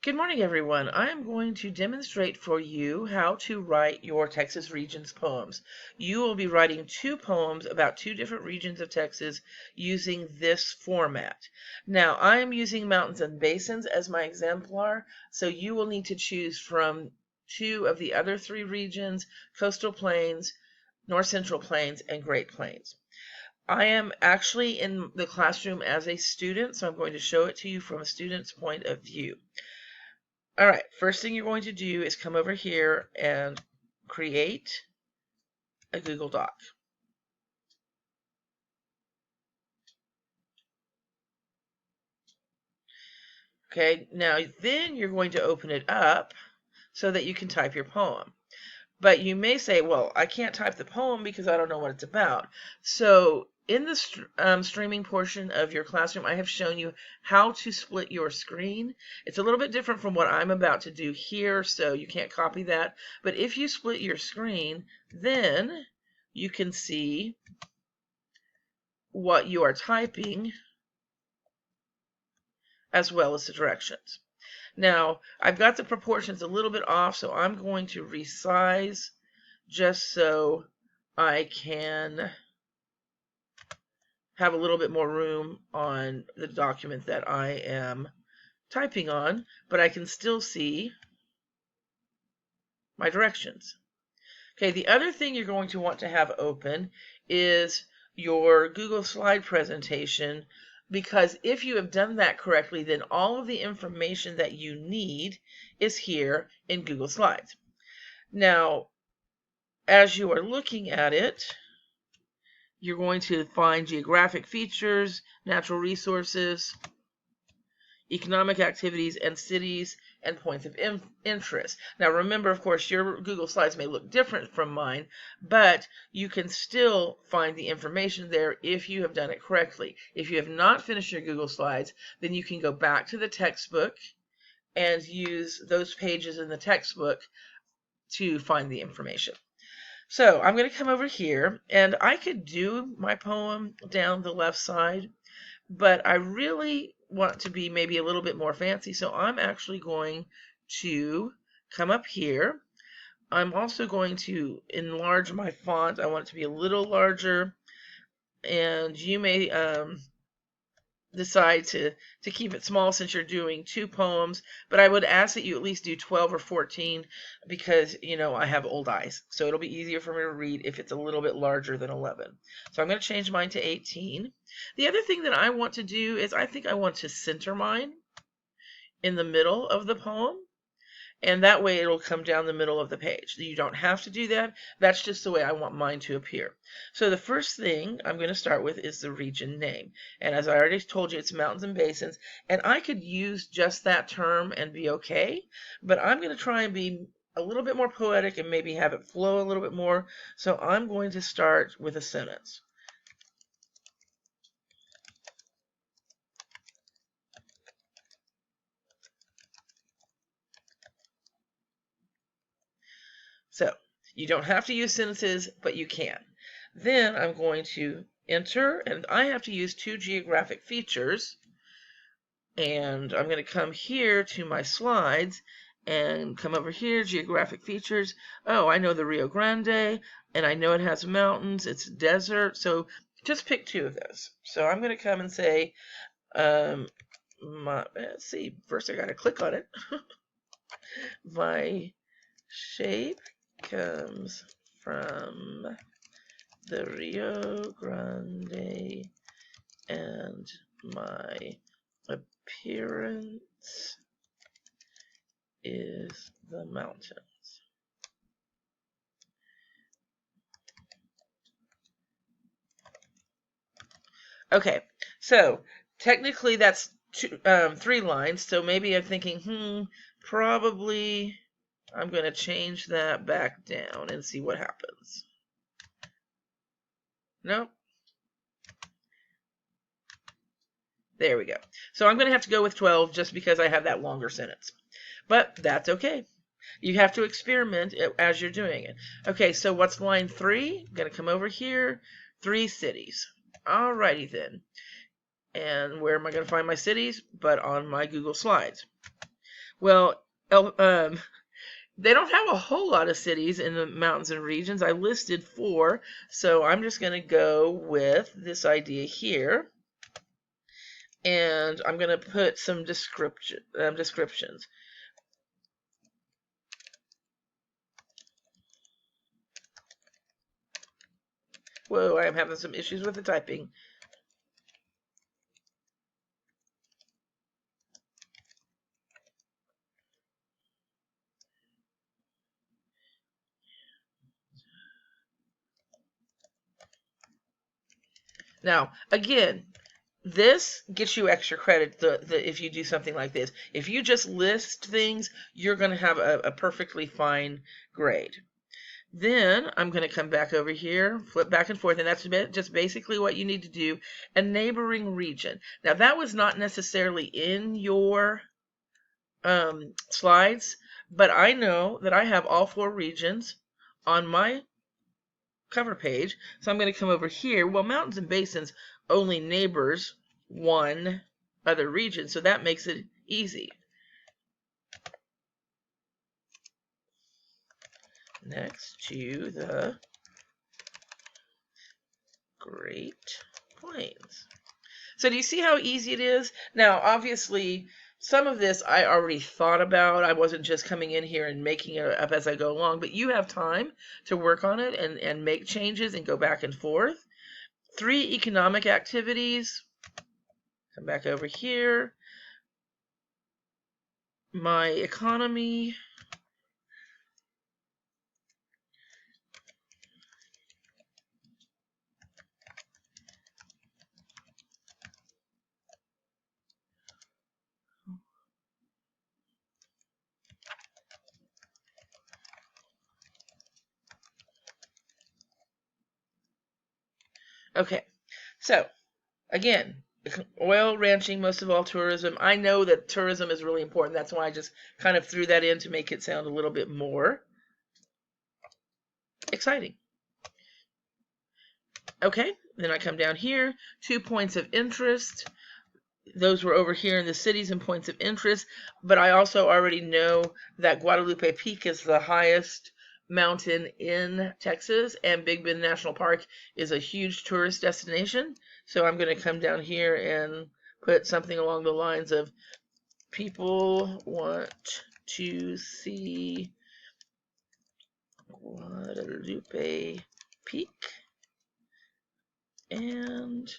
Good morning, everyone. I am going to demonstrate for you how to write your Texas Regions poems. You will be writing two poems about two different regions of Texas using this format. Now, I am using mountains and basins as my exemplar, so you will need to choose from two of the other three regions: Coastal Plains, North Central Plains, and Great Plains. I am actually in the classroom as a student, so I'm going to show it to you from a student's point of view. All right, first thing you're going to do is come over here and create a Google Doc. Okay, now then you're going to open it up so that you can type your poem. But you may say, well, I can't type the poem because I don't know what it's about. So in the streaming portion of your classroom, I have shown you how to split your screen. It's a little bit different from what I'm about to do here, so you can't copy that. But if you split your screen, then you can see what you are typing as well as the directions. Now, I've got the proportions a little bit off, so I'm going to resize just so I can have a little bit more room on the document that I am typing on, but I can still see my directions. Okay, the other thing you're going to want to have open is your Google slide presentation, because if you have done that correctly, then all of the information that you need is here in Google Slides. Now, as you are looking at it, you're going to find geographic features, natural resources, economic activities, and cities and points of interest. Now remember, of course, your Google Slides may look different from mine, but you can still find the information there if you have done it correctly. If you have not finished your Google Slides, then you can go back to the textbook and use those pages in the textbook to find the information. So I'm going to come over here, and I could do my poem down the left side, but I really want to be maybe a little bit more fancy, so I'm actually going to come up here. I'm also going to enlarge my font. I want it to be a little larger, and you may decide to keep it small since you're doing two poems, but I would ask that you at least do 12 or 14 because, you know, I have old eyes, so it'll be easier for me to read if it's a little bit larger than 11. So I'm going to change mine to 18. The other thing that I want to do is I think I want to center mine in the middle of the poem, and that way it'll come down the middle of the page. You don't have to do that. That's just the way I want mine to appear. So the first thing I'm going to start with is the region name. And as I already told you, it's mountains and basins. And I could use just that term and be okay, but I'm going to try and be a little bit more poetic and maybe have it flow a little bit more. So I'm going to start with a sentence. So you don't have to use sentences, but you can. Then I'm going to enter, and I have to use two geographic features. And I'm going to come here to my slides and come over here, geographic features. Oh, I know the Rio Grande, and I know it has mountains, it's desert, so just pick two of those. So I'm going to come and say, let's see, first I got to click on it. My shape comes from the Rio Grande, and my appearance is the mountains. Okay, so technically that's three lines, so maybe I'm thinking, probably I'm going to change that back down and see what happens. Nope. There we go. So I'm going to have to go with 12 just because I have that longer sentence. But that's okay. You have to experiment as you're doing it. Okay, so what's line 3? I'm going to come over here. 3 cities. Alrighty then. And where am I going to find my cities? But on my Google Slides. Well, they don't have a whole lot of cities in the mountains and regions. I listed 4, so I'm just going to go with this idea here. And I'm going to put some descriptions. Whoa, I am having some issues with the typing. Now, again, this gets you extra credit if you do something like this. If you just list things, you're going to have a perfectly fine grade. Then I'm going to come back over here, flip back and forth, and that's just basically what you need to do. A neighboring region. Now, that was not necessarily in your slides, but I know that I have all 4 regions on my cover page. So I'm going to come over here. Well, mountains and basins only neighbors one other region, so that makes it easy. Next to the Great Plains. So do you see how easy it is? Now, obviously, some of this I already thought about. I wasn't just coming in here and making it up as I go along, but you have time to work on it and make changes and go back and forth. 3 economic activities. Come back over here. My economy. Okay, so again, oil, ranching, most of all tourism. I know that tourism is really important. That's why I just kind of threw that in to make it sound a little bit more exciting. Okay, then I come down here, 2 points of interest. Those were over here in the cities and points of interest, but I also already know that Guadalupe Peak is the highest mountain in Texas, and Big Bend National Park is a huge tourist destination. So I'm going to come down here and put something along the lines of people want to see Guadalupe Peak and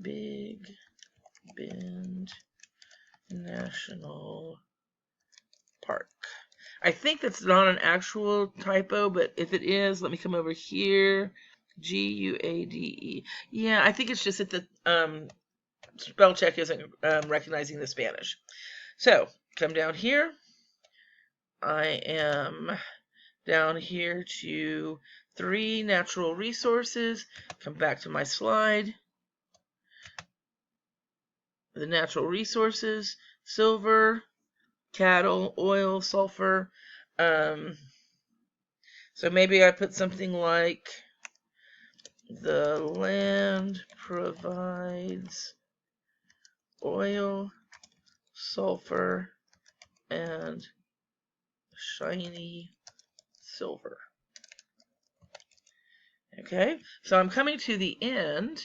Big Bend National Park. I think that's not an actual typo, but if it is, let me come over here. Guade. Yeah, I think it's just that the spell check isn't recognizing the Spanish. So, come down here. I am down here to 3 natural resources. Come back to my slide. The natural resources, silver, cattle, oil, sulfur. So maybe I put something like the land provides oil, sulfur, and shiny silver. Okay, so I'm coming to the end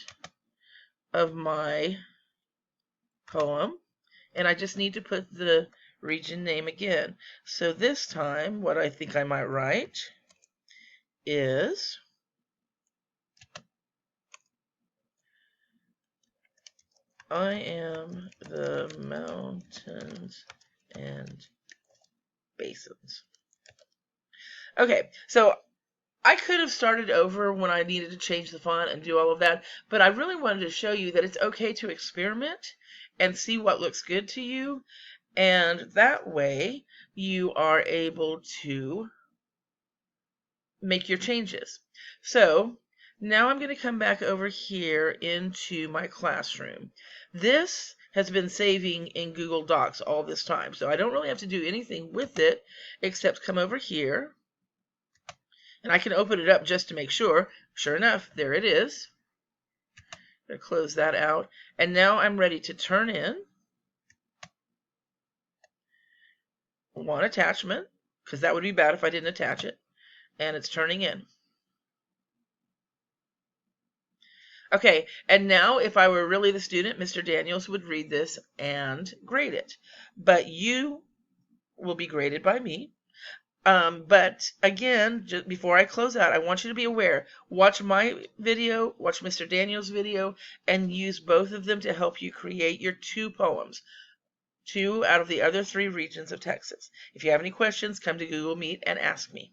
of my poem, and I just need to put the region name again. So this time, what I think I might write is I am the mountains and basins. Okay, so I could have started over when I needed to change the font and do all of that, but I really wanted to show you that it's okay to experiment and see what looks good to you, and that way you are able to make your changes. So now I'm going to come back over here into my classroom. This has been saving in Google Docs all this time, so I don't really have to do anything with it except come over here. And I can open it up just to make sure. Sure enough, there it is. I'm going to close that out. And now I'm ready to turn in one attachment, because that would be bad if I didn't attach it, and it's turning in. Okay, and now if I were really the student, Mr. Daniels would read this and grade it. But you will be graded by me. But again, just before I close out, I want you to be aware, watch my video, watch Mr. Daniels' video, and use both of them to help you create your 2 poems, 2 out of the other 3 regions of Texas. If you have any questions, come to Google Meet and ask me.